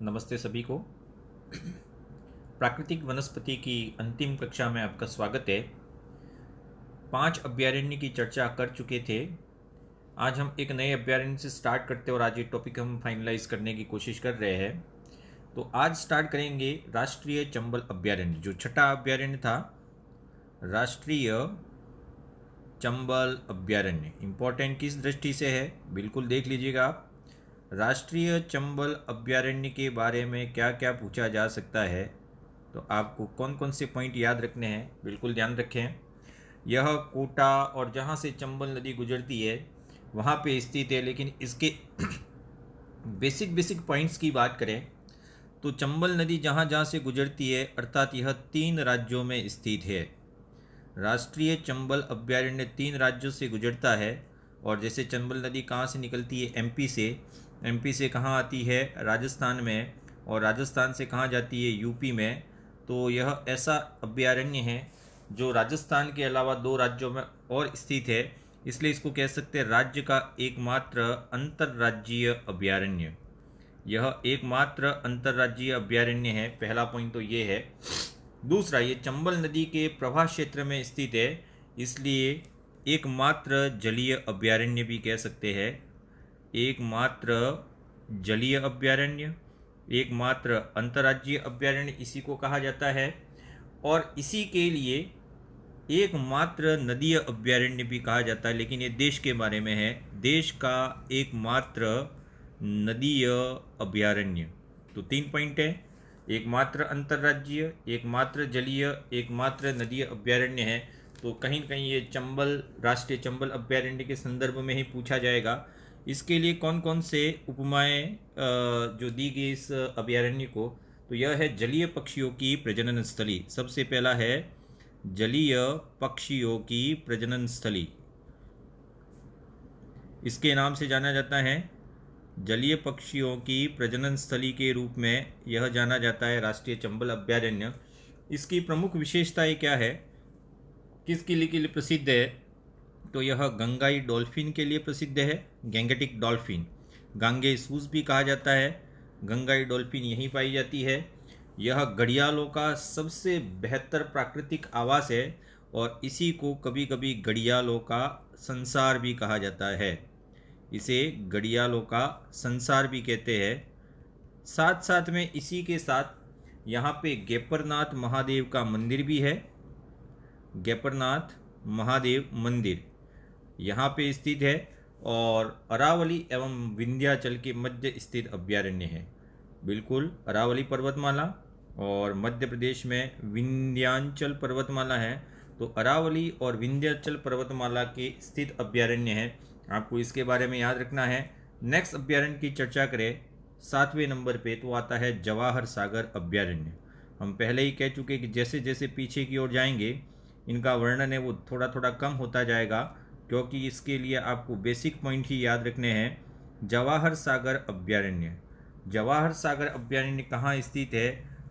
नमस्ते सभी को। प्राकृतिक वनस्पति की अंतिम कक्षा में आपका स्वागत है। 5 अभयारण्य की चर्चा कर चुके थे। आज हम एक नए अभयारण्य से स्टार्ट करते हैं और आज ये टॉपिक हम फाइनलाइज करने की कोशिश कर रहे हैं। तो आज स्टार्ट करेंगे राष्ट्रीय चंबल अभयारण्य, जो छठा अभयारण्य था, राष्ट्रीय चंबल अभयारण्य। इम्पोर्टेंट किस दृष्टि से है, बिल्कुल देख लीजिएगा आप। राष्ट्रीय चंबल अभयारण्य के बारे में क्या क्या पूछा जा सकता है, तो आपको कौन कौन से पॉइंट याद रखने हैं, बिल्कुल ध्यान रखें। यह कोटा और जहाँ से चंबल नदी गुजरती है वहाँ पे स्थित है, लेकिन इसके बेसिक पॉइंट्स की बात करें तो चंबल नदी जहाँ जहाँ से गुजरती है, अर्थात यह 3 राज्यों में स्थित है। राष्ट्रीय चंबल अभयारण्य 3 राज्यों से गुजरता है। और जैसे चंबल नदी कहाँ से निकलती है, एमपी से कहाँ आती है, राजस्थान में, और राजस्थान से कहाँ जाती है, यूपी में। तो यह ऐसा अभयारण्य है जो राजस्थान के अलावा 2 राज्यों में और स्थित है, इसलिए इसको कह सकते हैं राज्य का एकमात्र अंतर्राज्यीय अभयारण्य। यह एकमात्र अंतर्राज्यीय अभयारण्य है, पहला पॉइंट तो ये है। दूसरा, ये चंबल नदी के प्रवाह क्षेत्र में स्थित है, इसलिए एकमात्र जलीय अभयारण्य भी कह सकते हैं। एकमात्र जलीय अभयारण्य, एकमात्र अंतर्राज्यीय अभयारण्य इसी को कहा जाता है। और इसी के लिए एकमात्र नदीय अभयारण्य भी कहा जाता है, लेकिन ये देश के बारे में है, देश का एकमात्र नदीय अभयारण्य। तो 3 पॉइंट है, एकमात्र अंतर्राज्यीय, एकमात्र जलीय, एकमात्र नदीय अभयारण्य है। तो कहीं न कहीं ये चंबल, राष्ट्रीय चंबल अभयारण्य के संदर्भ में ही पूछा जाएगा। इसके लिए कौन कौन से उपमाएँ जो दी गई इस अभयारण्य को, तो यह है जलीय पक्षियों की प्रजनन स्थली। सबसे पहला है जलीय पक्षियों की प्रजनन स्थली, इसके नाम से जाना जाता है। जलीय पक्षियों की प्रजनन स्थली के रूप में यह जाना जाता है राष्ट्रीय चंबल अभयारण्य। इसकी प्रमुख विशेषताएं क्या है, किसके लिए प्रसिद्ध है, तो यह गंगाई डॉल्फिन के लिए प्रसिद्ध है। गैंगेटिक डॉल्फिन, गांगे सूस भी कहा जाता है, गंगाई डॉल्फिन यहीं पाई जाती है। यह घड़ियालों का सबसे बेहतर प्राकृतिक आवास है और इसी को कभी कभी घड़ियालों का संसार भी कहा जाता है। इसे घड़ियालों का संसार भी कहते हैं। साथ साथ में इसी के साथ यहाँ पे गेपरनाथ महादेव का मंदिर भी है। गेपरनाथ महादेव मंदिर यहाँ पे स्थित है और अरावली एवं विंध्याचल के मध्य स्थित अभयारण्य है। बिल्कुल, अरावली पर्वतमाला और मध्य प्रदेश में विंध्याचल पर्वतमाला है, तो अरावली और विंध्याचल पर्वतमाला के स्थित अभयारण्य है। आपको इसके बारे में याद रखना है। नेक्स्ट अभयारण्य की चर्चा करें 7वें नंबर पे, तो आता है जवाहर सागर अभयारण्य। हम पहले ही कह चुके कि जैसे जैसे पीछे की ओर जाएंगे इनका वर्णन है वो थोड़ा थोड़ा कम होता जाएगा, क्योंकि इसके लिए आपको बेसिक पॉइंट ही याद रखने हैं। जवाहर सागर अभयारण्य, जवाहर सागर अभयारण्य कहाँ स्थित है,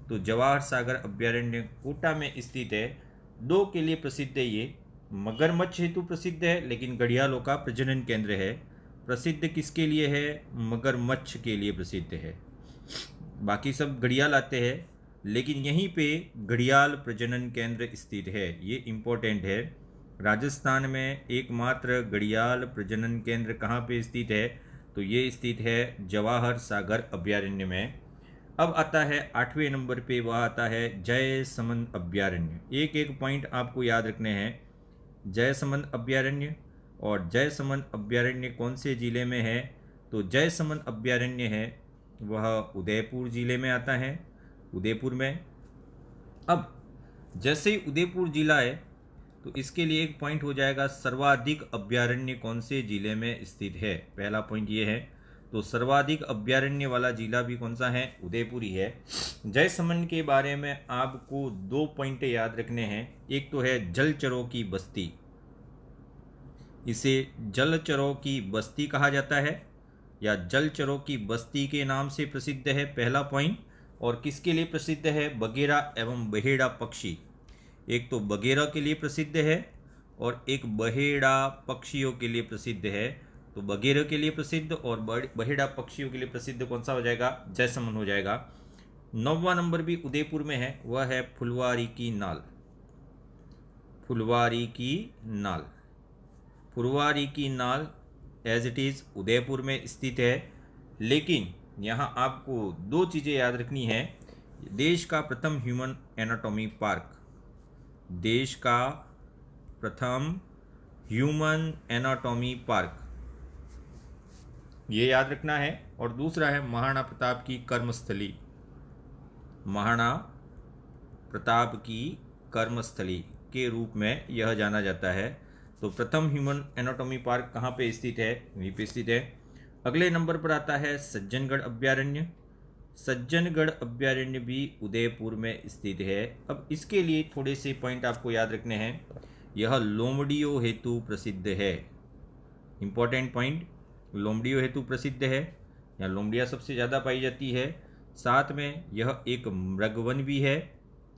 तो जवाहर सागर अभयारण्य कोटा में स्थित है। 2 के लिए प्रसिद्ध है ये, मगरमच्छ हेतु प्रसिद्ध है, लेकिन घड़ियालों का प्रजनन केंद्र है। प्रसिद्ध किसके लिए है, मगरमच्छ के लिए प्रसिद्ध है। बाकी सब घड़ियाल आते हैं, लेकिन यहीं पे घड़ियाल प्रजनन केंद्र स्थित है, ये इम्पोर्टेंट है। राजस्थान में एकमात्र घड़ियाल प्रजनन केंद्र कहाँ पे स्थित है, तो ये स्थित है जवाहर सागर अभयारण्य में। अब आता है 8वें नंबर पे, वह आता है जयसमंद अभयारण्य। एक एक पॉइंट आपको याद रखने हैं। जयसमंद अभयारण्य, और जयसमंद अभयारण्य कौन से ज़िले में है, तो जयसमंद अभयारण्य है वह उदयपुर ज़िले में आता है, उदयपुर में। अब जैसे ही उदयपुर ज़िला है तो इसके लिए एक पॉइंट हो जाएगा, सर्वाधिक अभयारण्य कौन से ज़िले में स्थित है। पहला पॉइंट ये है, तो सर्वाधिक अभयारण्य वाला जिला भी कौन सा है, उदयपुर ही है। जयसमंद के बारे में आपको 2 पॉइंट याद रखने हैं। एक तो है जलचरों की बस्ती, इसे जलचरों की बस्ती कहा जाता है या जलचरों की बस्ती के नाम से प्रसिद्ध है, पहला पॉइंट। और किसके लिए प्रसिद्ध है, बगेरा एवं बहेड़ा पक्षी। एक तो बगेरा के लिए प्रसिद्ध है और एक बहेड़ा पक्षियों के लिए प्रसिद्ध है। तो बगेरा के लिए प्रसिद्ध और बहेड़ा पक्षियों के लिए प्रसिद्ध कौन सा हो जाएगा? जैसमन हो जाएगा। 9वां नंबर भी उदयपुर में है, वह है फुलवारी की नाल। फुलवारी की नाल, फुलवारी की नाल एज इट इज़ उदयपुर में स्थित है। लेकिन यहाँ आपको दो चीज़ें याद रखनी है। देश का प्रथम ह्यूमन एनाटॉमी पार्क, देश का प्रथम ह्यूमन एनाटॉमी पार्क, ये याद रखना है। और दूसरा है महाराणा प्रताप की कर्मस्थली, महाराणा प्रताप की कर्मस्थली के रूप में यह जाना जाता है। तो प्रथम ह्यूमन एनाटॉमी पार्क कहाँ पे स्थित है? वहीं पे स्थित है। अगले नंबर पर आता है सज्जनगढ़ अभ्यारण्य। सज्जनगढ़ अभ्यारण्य भी उदयपुर में स्थित है। अब इसके लिए थोड़े से पॉइंट आपको याद रखने हैं। यह लोमड़ियों हेतु प्रसिद्ध है। इंपॉर्टेंट पॉइंट, लोमड़ियों हेतु प्रसिद्ध है, यहाँ लोमड़ियाँ सबसे ज़्यादा पाई जाती है। साथ में यह एक मृगवन भी है,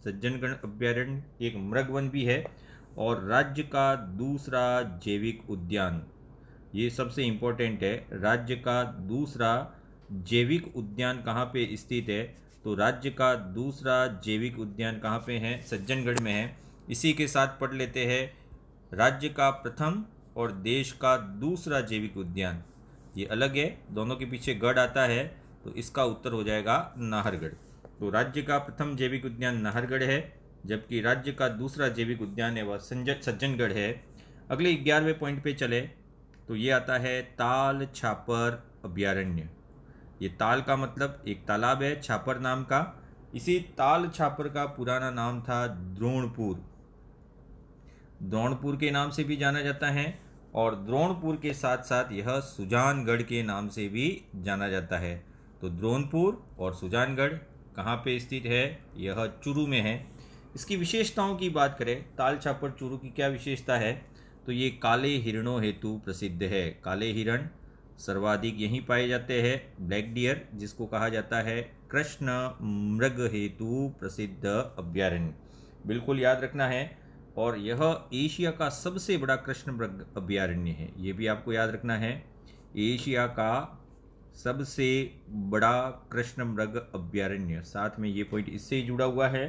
सज्जनगढ़ अभ्यारण्य एक मृगवन भी है, और राज्य का दूसरा जैविक उद्यान, ये सबसे इम्पोर्टेंट है। राज्य का दूसरा जैविक उद्यान कहाँ पे स्थित है? तो राज्य का दूसरा जैविक उद्यान कहाँ पे है? सज्जनगढ़ में है। इसी के साथ पढ़ लेते हैं राज्य का प्रथम और देश का दूसरा जैविक उद्यान, ये अलग है, दोनों के पीछे गढ़ आता है, तो इसका उत्तर हो जाएगा नाहरगढ़। तो राज्य का प्रथम जैविक उद्यान नाहरगढ़ है, जबकि राज्य का दूसरा जैविक उद्यान है वह सज्जनगढ़ है। अगले 11वें पॉइंट पे चले तो ये आता है ताल छापर अभ्यारण्य। ये ताल का मतलब एक तालाब है, छापर नाम का। इसी ताल छापर का पुराना नाम था द्रोणपुर, द्रोणपुर के नाम से भी जाना जाता है। और द्रोणपुर के साथ साथ यह सुजानगढ़ के नाम से भी जाना जाता है। तो द्रोणपुर और सुजानगढ़ कहाँ पे स्थित है? यह चूरू में है। इसकी विशेषताओं की बात करें, ताल छापर चूरू की क्या विशेषता है? तो ये काले हिरणों हेतु प्रसिद्ध है। काले हिरण सर्वाधिक यहीं पाए जाते हैं। ब्लैक डियर जिसको कहा जाता है कृष्ण मृग हेतु प्रसिद्ध अभ्यारण्य, बिल्कुल याद रखना है। और यह एशिया का सबसे बड़ा कृष्ण मृग अभ्यारण्य है, ये भी आपको याद रखना है। एशिया का सबसे बड़ा कृष्ण मृग अभ्यारण्य, साथ में ये पॉइंट इससे ही जुड़ा हुआ है।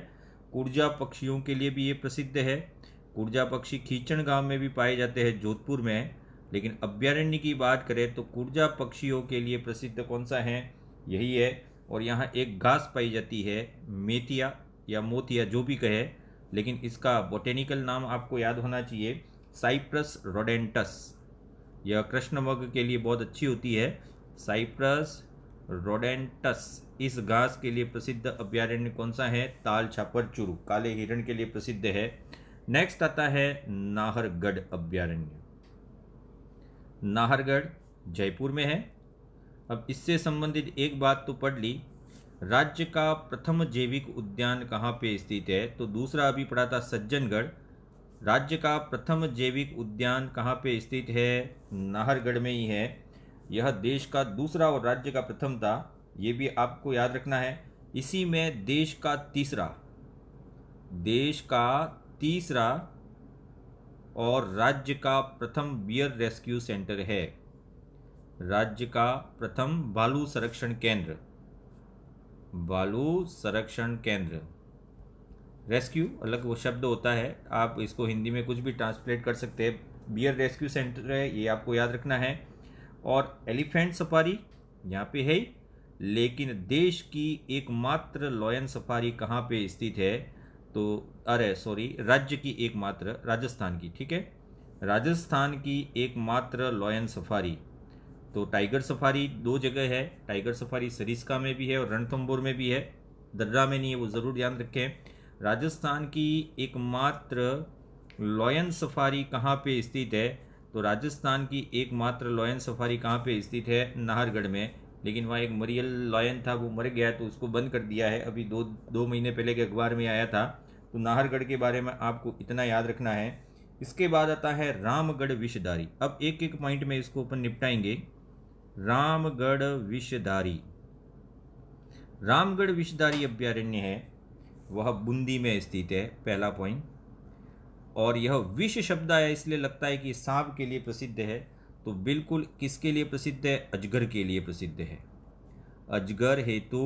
कुर्जा पक्षियों के लिए भी ये प्रसिद्ध है। कुर्जा पक्षी खींचन गांव में भी पाए जाते हैं, जोधपुर में। लेकिन अभ्यारण्य की बात करें तो कुर्जा पक्षियों के लिए प्रसिद्ध कौन सा है? यही है। और यहाँ एक घास पाई जाती है, मेथिया या मोतिया जो भी कहे, लेकिन इसका बोटेनिकल नाम आपको याद होना चाहिए, साइप्रस रोडेंटस। यह कृष्ण मृग के लिए बहुत अच्छी होती है, साइप्रस रोडेंटस। इस घास के लिए प्रसिद्ध अभ्यारण्य कौन सा है? ताल छापर चूरू, काले हिरण के लिए प्रसिद्ध है। नेक्स्ट आता है नाहरगढ़ अभ्यारण्य। नाहरगढ़ जयपुर में है। अब इससे संबंधित एक बात तो पढ़ ली, राज्य का प्रथम जैविक उद्यान कहाँ पे स्थित है? तो दूसरा अभी पढ़ा था सज्जनगढ़। राज्य का प्रथम जैविक उद्यान कहाँ पे स्थित है? नाहरगढ़ में ही है। यह देश का दूसरा और राज्य का प्रथम था, ये भी आपको याद रखना है। इसी में देश का तीसरा और राज्य का प्रथम बियर रेस्क्यू सेंटर है। राज्य का प्रथम भालू संरक्षण केंद्र, भालू संरक्षण केंद्र। रेस्क्यू अलग वो शब्द होता है, आप इसको हिंदी में कुछ भी ट्रांसलेट कर सकते हैं। बियर रेस्क्यू सेंटर है, ये आपको याद रखना है। और एलिफेंट सफारी यहाँ पे है, लेकिन देश की एकमात्र लॉयन सफारी कहाँ पे स्थित है? तो राज्य की एकमात्र, राजस्थान की, ठीक है, राजस्थान की एकमात्र लॉयन सफारी। तो टाइगर सफारी दो जगह है, टाइगर सफारी सरिस्का में भी है और रणथंभौर में भी है, दर्रा में नहीं है, वो ज़रूर ध्यान रखें। राजस्थान की एकमात्र लॉयन सफारी कहाँ पे स्थित है? तो राजस्थान की एकमात्र लॉयन सफारी कहाँ पे स्थित है? नाहरगढ़ में। लेकिन वहाँ एक मरियल लॉयन था, वो मर गया, तो उसको बंद कर दिया है, अभी दो महीने पहले के अखबार में आया था। तो नाहरगढ़ के बारे में आपको इतना याद रखना है। इसके बाद आता है रामगढ़ विषधारी। अब एक एक पॉइंट में इसको अपन निपटाएंगे। रामगढ़ विषधारी, रामगढ़ विषधारी अभ्यारण्य है, वह बूंदी में स्थित है, पहला पॉइंट। और यह विष शब्द आया इसलिए लगता है कि सांप के लिए प्रसिद्ध है, तो बिल्कुल किसके लिए प्रसिद्ध है? अजगर के लिए प्रसिद्ध है, अजगर हेतु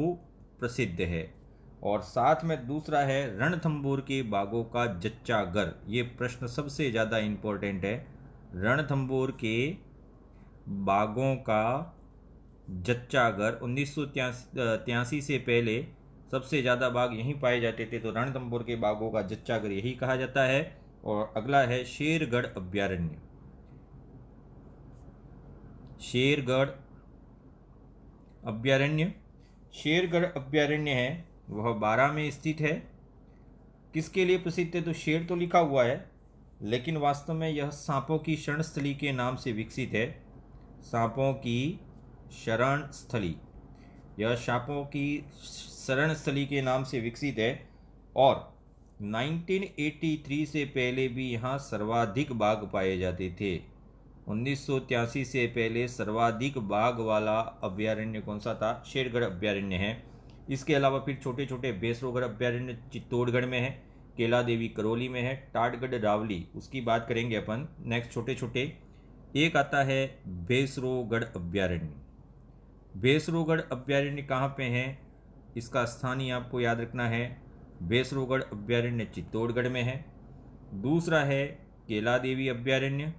प्रसिद्ध है। और साथ में दूसरा है रणथंभौर के बागों का जच्चा गर। ये प्रश्न सबसे ज़्यादा इम्पोर्टेंट है। रणथंभौर के बागों का जच्चा गर 1983 से पहले सबसे ज़्यादा बाग यहीं पाए जाते थे, तो रणथंभौर के बागों का जच्चा गर यही कहा जाता है। और अगला है शेरगढ़ अभ्यारण्य। शेरगढ़ अभ्यारण्य, शेरगढ़ अभ्यारण्य है वह बारां में स्थित है। किसके लिए प्रसिद्ध है? तो शेर तो लिखा हुआ है, लेकिन वास्तव में यह सांपों की शरण स्थली के नाम से विकसित है। सांपों की शरण स्थली, यह सांपों की शरण स्थली के नाम से विकसित है। और 1983 से पहले भी यहाँ सर्वाधिक बाघ पाए जाते थे। 1983 से पहले सर्वाधिक बाघ वाला अभ्यारण्य कौन सा था? शेरगढ़ अभ्यारण्य है। इसके अलावा फिर छोटे छोटे बेसरोगढ़ अभ्यारण्य चित्तौड़गढ़ में है, केला देवी करौली में है, टाटगढ़ रावली उसकी बात करेंगे अपन नेक्स्ट। छोटे छोटे एक आता है बेसरोगढ़ अभ्यारण्य। बेसरोगढ़ अभ्यारण्य कहाँ पे है? इसका स्थानीय आपको याद रखना है, बेसरोगढ़ अभ्यारण्य चित्तौड़गढ़ में है। दूसरा है केला देवी अभ्यारण्य,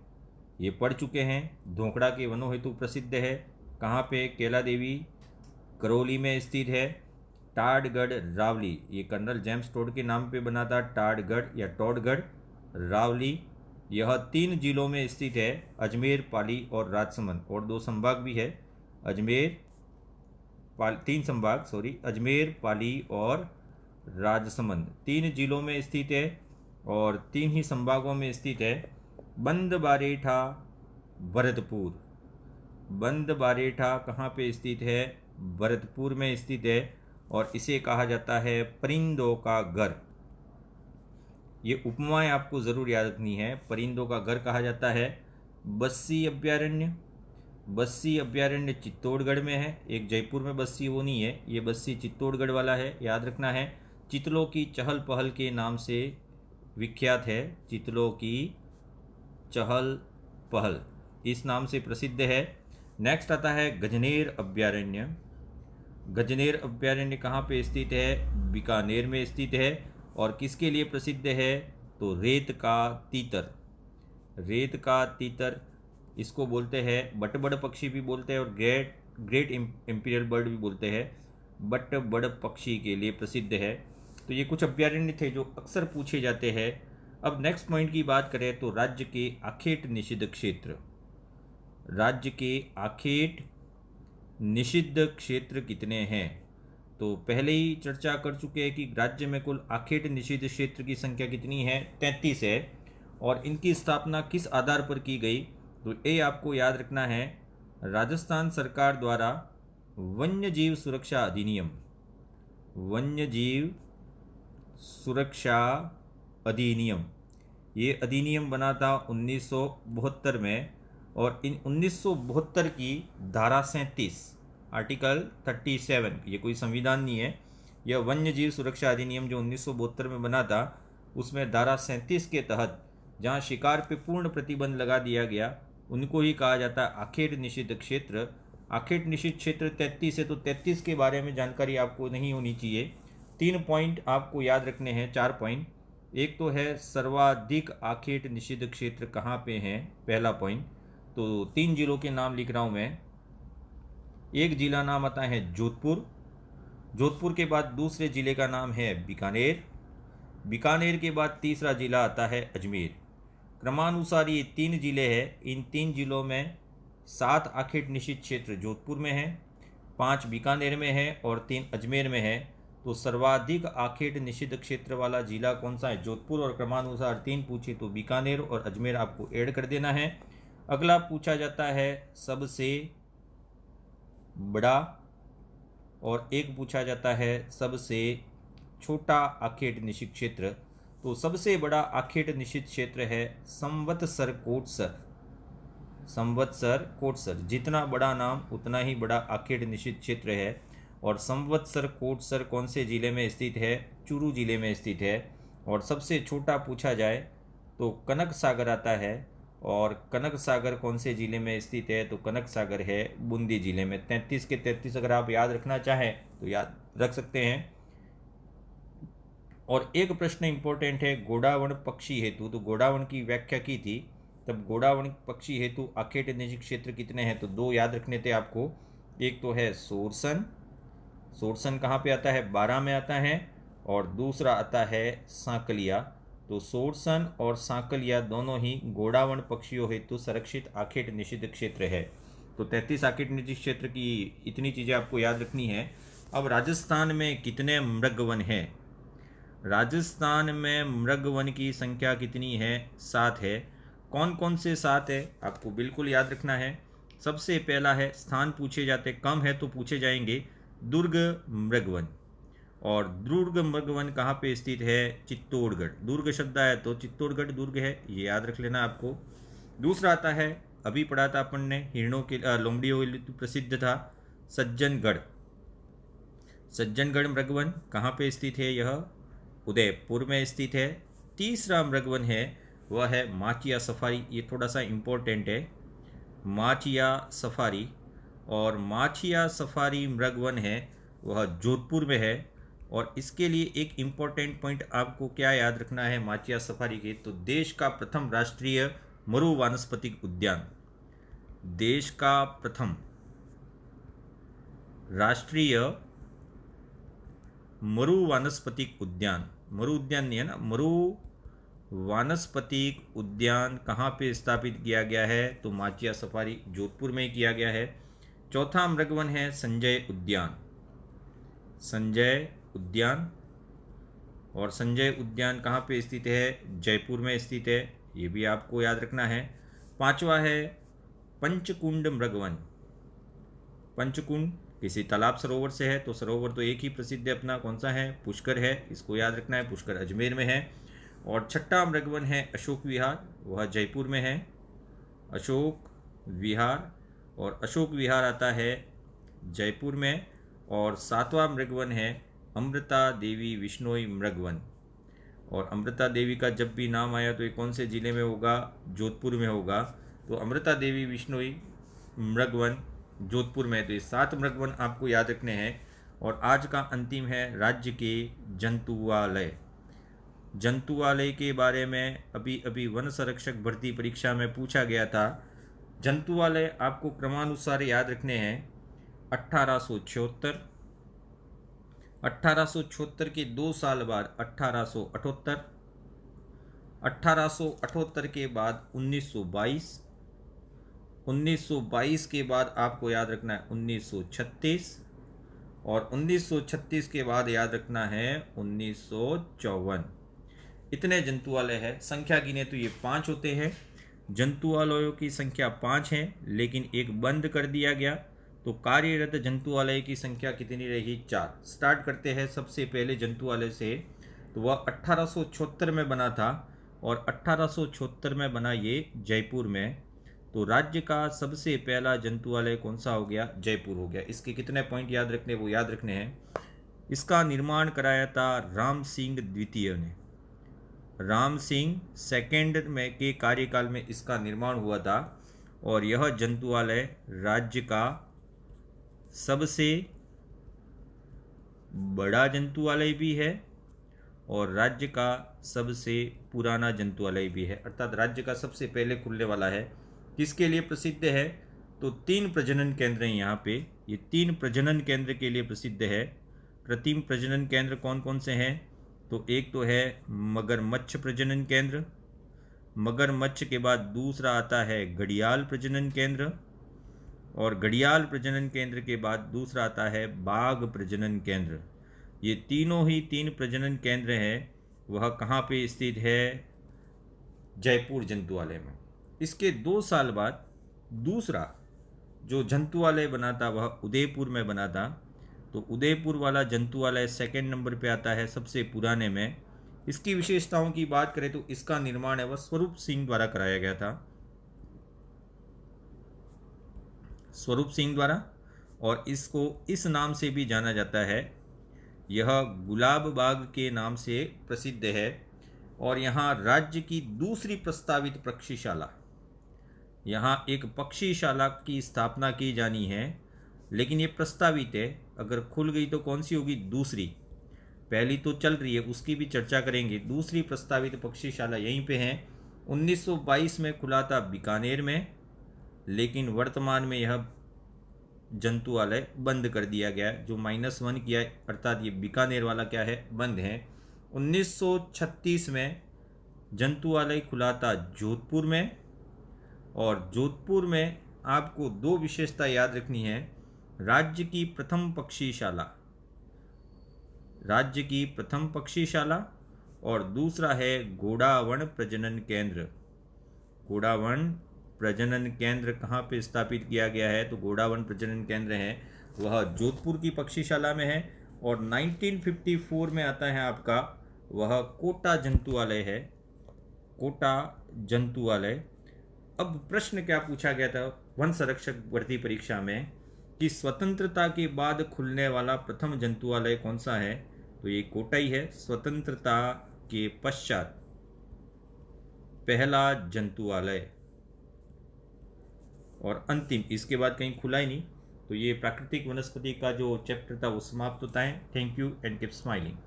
ये पढ़ चुके हैं, धोकड़ा के वनों हेतु प्रसिद्ध है। कहाँ पे? केला देवी करौली में स्थित है। टाटगढ़ रावली, ये कर्नल जेम्स टोड के नाम पे बना था, टाटगढ़ या टोडगढ़ रावली। यह 3 जिलों में स्थित है, अजमेर, पाली और राजसमंद। और 2 संभाग भी है, अजमेर 3 संभाग सॉरी, अजमेर, पाली और राजसमंद 3 जिलों में स्थित है और 3 ही संभागों में स्थित है। बंद बारेठा भरतपुर, बंद बारेठा कहाँ पे स्थित है? भरतपुर में स्थित है और इसे कहा जाता है परिंदों का घर। ये उपमाएं आपको ज़रूर याद रखनी है। परिंदों का घर कहा जाता है। बस्सी अभ्यारण्य, बस्सी अभ्यारण्य चित्तौड़गढ़ में है। एक जयपुर में बस्सी वो नहीं है, ये बस्सी चित्तौड़गढ़ वाला है, याद रखना है। चितलों की चहल पहल के नाम से विख्यात है, चितलों की चहल पहल इस नाम से प्रसिद्ध है। नेक्स्ट आता है गजनेर अभ्यारण्य। गजनेर अभ्यारण्य कहाँ पे स्थित है? बीकानेर में स्थित है और किसके लिए प्रसिद्ध है? तो रेत का तीतर, रेत का तीतर इसको बोलते हैं। बटबड़ पक्षी भी बोलते हैं और ग्रेट इम्पीरियल बर्ड भी बोलते हैं। बटबड़ पक्षी के लिए प्रसिद्ध है। तो ये कुछ अभ्यारण्य थे जो अक्सर पूछे जाते हैं। अब नेक्स्ट पॉइंट की बात करें तो राज्य के आखेट निषिद्ध क्षेत्र, राज्य के आखेट निषिद्ध क्षेत्र कितने हैं? तो पहले ही चर्चा कर चुके हैं कि राज्य में कुल आखेट निषिद्ध क्षेत्र की संख्या कितनी है? 33 है। और इनकी स्थापना किस आधार पर की गई? तो ये आपको याद रखना है, राजस्थान सरकार द्वारा वन्य जीव सुरक्षा अधिनियम, वन्य जीव सुरक्षा अधिनियम, ये अधिनियम बना था 1972 में। और इन 1972 की धारा 37 आर्टिकल 37, ये कोई संविधान नहीं है, यह वन्य जीव सुरक्षा अधिनियम जो 1972 में बना था, उसमें धारा 37 के तहत जहाँ शिकार पे पूर्ण प्रतिबंध लगा दिया गया, उनको ही कहा जाता है आखेट निषिद्ध क्षेत्र। आखेट निषिद्ध क्षेत्र 33 है, तो 33 के बारे में जानकारी आपको नहीं होनी चाहिए। 3 पॉइंट आपको याद रखने हैं, 4 पॉइंट। एक तो है सर्वाधिक आखेट निषिद्ध क्षेत्र कहाँ पे हैं, पहला पॉइंट। तो 3 जिलों के नाम लिख रहा हूँ मैं। एक जिला नाम आता है जोधपुर, जोधपुर के बाद दूसरे जिले का नाम है बीकानेर, बीकानेर के बाद तीसरा जिला आता है अजमेर। क्रमानुसार ये 3 जिले हैं। इन 3 जिलों में 7 आखेट निषिद्ध क्षेत्र जोधपुर में है, 5 बीकानेर में है और 3 अजमेर में है। तो सर्वाधिक आखेट निषिद्ध क्षेत्र वाला जिला कौन सा है? जोधपुर। और क्रमानुसार 3 पूछे तो बीकानेर और अजमेर आपको ऐड कर देना है। अगला पूछा जाता है सबसे बड़ा, और एक पूछा जाता है सबसे छोटा आखेट निषिद्ध क्षेत्र। तो सबसे बड़ा आखेट निषिद्ध क्षेत्र है संवत्सर कोटसर, संवत्सर कोटसर। जितना बड़ा नाम उतना ही बड़ा आखेट निषिद्ध क्षेत्र है। और संवत्सर कोटसर कौन से जिले में स्थित है? चूरू जिले में स्थित है। और सबसे छोटा पूछा जाए तो कनक सागर आता है, और कनक सागर कौन से ज़िले में स्थित है? तो कनक सागर है बूंदी ज़िले में। 33 के 33 अगर आप याद रखना चाहें तो याद रख सकते हैं। और एक प्रश्न इंपॉर्टेंट है, गोडावण पक्षी हेतु, तो गोडावण की व्याख्या की थी, तब गोडावण पक्षी हेतु आखेट निजी क्षेत्र कितने हैं? तो 2 याद रखने थे आपको। एक तो है सोरसन, सोरसन कहाँ पे आता है? 12 में आता है। और दूसरा आता है सांकलिया। तो सोरसन और सांकलिया दोनों ही गोडावण पक्षियों हेतु संरक्षित आखेट निषिद्ध क्षेत्र है। तो 33 आखेट निषिद्ध क्षेत्र की इतनी चीज़ें आपको याद रखनी है। अब राजस्थान में कितने मृगवन हैं? राजस्थान में मृगवन की संख्या कितनी है? 7 है। कौन कौन से 7 है आपको बिल्कुल याद रखना है। सबसे पहला है, स्थान पूछे जाते कम है तो पूछे जाएंगे, दुर्ग मृगवन। और दुर्ग मृगवन कहाँ पे स्थित है? चित्तौड़गढ़। दुर्ग शब्द आया तो चित्तौड़गढ़ दुर्ग है, ये याद रख लेना आपको। दूसरा आता है, अभी पढ़ा था अपन ने, हिरणों के लोमड़ियों के लिए प्रसिद्ध था, सज्जनगढ़। सज्जनगढ़ मृगवन कहाँ पे स्थित है? यह उदयपुर में स्थित है। तीसरा मृगवन है वह है माचिया सफारी, ये थोड़ा सा इम्पोर्टेंट है, माचिया सफारी। और माचिया सफारी मृगवन है वह जोधपुर में है। और इसके लिए एक इम्पोर्टेंट पॉइंट आपको क्या याद रखना है माचिया सफारी के? तो देश का प्रथम राष्ट्रीय मरु वानस्पतिक उद्यान, देश का प्रथम राष्ट्रीय मरु वानस्पतिक उद्यान, मरु उद्यान नहीं है ना, मरु वानस्पतिक उद्यान कहाँ पे स्थापित किया गया है? तो माचिया सफारी जोधपुर में किया गया है। चौथा मृगवन है संजय उद्यान, संजय उद्यान। और संजय उद्यान कहाँ पे स्थित है? जयपुर में स्थित है, ये भी आपको याद रखना है। पांचवा है पंचकुंड मृगवन। पंचकुंड किसी तालाब सरोवर से है, तो सरोवर तो एक ही प्रसिद्ध है अपना, कौन सा है? पुष्कर है, इसको याद रखना है, पुष्कर अजमेर में है। और छठा मृगवन है अशोक विहार, वह जयपुर में है, अशोक विहार। और अशोक विहार आता है जयपुर में। और सातवां मृगवन है अमृता देवी विश्नोई मृगवन। और अमृता देवी का जब भी नाम आया तो ये कौन से ज़िले में होगा? जोधपुर में होगा। तो अमृता देवी विश्नोई मृगवन जोधपुर में। तो ये 7 मृगवन आपको याद रखने हैं। और आज का अंतिम है राज्य के जंतुआलय। जंतुआलय के बारे में अभी अभी वन संरक्षक भर्ती परीक्षा में पूछा गया था। जंतुआलय आपको क्रमानुसार याद रखने हैं। 1876, 1876 के 2 साल बाद 1878, 1878 के बाद 1922, 1922 के बाद आपको याद रखना है 1936, और 1936 के बाद याद रखना है 1954। इतने जंतुआलय है। संख्या गिने तो ये 5 होते हैं। जंतुआलयों की संख्या 5 है, लेकिन एक बंद कर दिया गया। तो कार्यरत जंतुआलय की संख्या कितनी रहेगी? 4। स्टार्ट करते हैं सबसे पहले जंतुआलय से। तो वह 1876 में बना था, और 1876 में बना ये जयपुर में। तो राज्य का सबसे पहला जंतुआलय कौन सा हो गया? जयपुर हो गया। इसके कितने पॉइंट याद रखने, वो याद रखने हैं। इसका निर्माण कराया था राम सिंह द्वितीय ने। राम सिंह सेकेंड में के कार्यकाल में इसका निर्माण हुआ था। और यह जंतुआलय राज्य का सबसे बड़ा जंतुआलय भी है और राज्य का सबसे पुराना जंतुआलय भी है, अर्थात राज्य का सबसे पहले खुलने वाला है। किसके लिए प्रसिद्ध है? तो 3 प्रजनन केंद्र हैं यहाँ पे। ये 3 प्रजनन केंद्र के लिए प्रसिद्ध है। कृत्रिम प्रजनन केंद्र कौन कौन से हैं? तो एक तो है मगरमच्छ प्रजनन केंद्र, मगरमच्छ के बाद दूसरा आता है घड़ियाल प्रजनन केंद्र, और घड़ियाल प्रजनन केंद्र के बाद दूसरा आता है बाघ प्रजनन केंद्र। ये तीनों ही 3 प्रजनन केंद्र हैं, वह कहाँ पे स्थित है? जयपुर जंतुआलय में। इसके 2 साल बाद दूसरा जो जंतुआलय बना था वह उदयपुर में बना था। तो उदयपुर वाला जंतुआलय सेकंड नंबर पे आता है सबसे पुराने में। इसकी विशेषताओं की बात करें तो इसका निर्माण है वह स्वरूप सिंह द्वारा कराया गया था, स्वरूप सिंह द्वारा। और इसको इस नाम से भी जाना जाता है, यह गुलाब बाग के नाम से प्रसिद्ध है। और यहाँ राज्य की दूसरी प्रस्तावित पक्षीशाला, यहाँ एक पक्षीशाला की स्थापना की जानी है, लेकिन ये प्रस्तावित है। अगर खुल गई तो कौन सी होगी? दूसरी। पहली तो चल रही है, उसकी भी चर्चा करेंगे। दूसरी प्रस्तावित पक्षीशाला यहीं पे है। 1922 में खुला था बीकानेर में, लेकिन वर्तमान में यह जंतुआलय बंद कर दिया गया है। जो -1 किया है, अर्थात ये बीकानेर वाला क्या है? बंद है। 1936 में जंतुआलय खुला था जोधपुर में, और जोधपुर में आपको दो विशेषता याद रखनी है। राज्य की प्रथम पक्षीशाला और दूसरा है घोड़ावण प्रजनन केंद्र। घोड़ावण प्रजनन केंद्र कहाँ पे स्थापित किया गया है? तो घोड़ावण प्रजनन केंद्र है वह जोधपुर की पक्षीशाला में है। और 1954 में आता है आपका वह कोटा जंतुआलय है, कोटा जंतुआलय। अब प्रश्न क्या पूछा गया था वन संरक्षक भर्ती परीक्षा में कि स्वतंत्रता के बाद खुलने वाला प्रथम जंतुआलय कौन सा है? तो ये कोटा ही है, स्वतंत्रता के पश्चात पहला जंतुआलय। और अंतिम, इसके बाद कहीं खुला ही नहीं। तो ये प्राकृतिक वनस्पति का जो चैप्टर था वो समाप्त होता है। Thank you and keep smiling.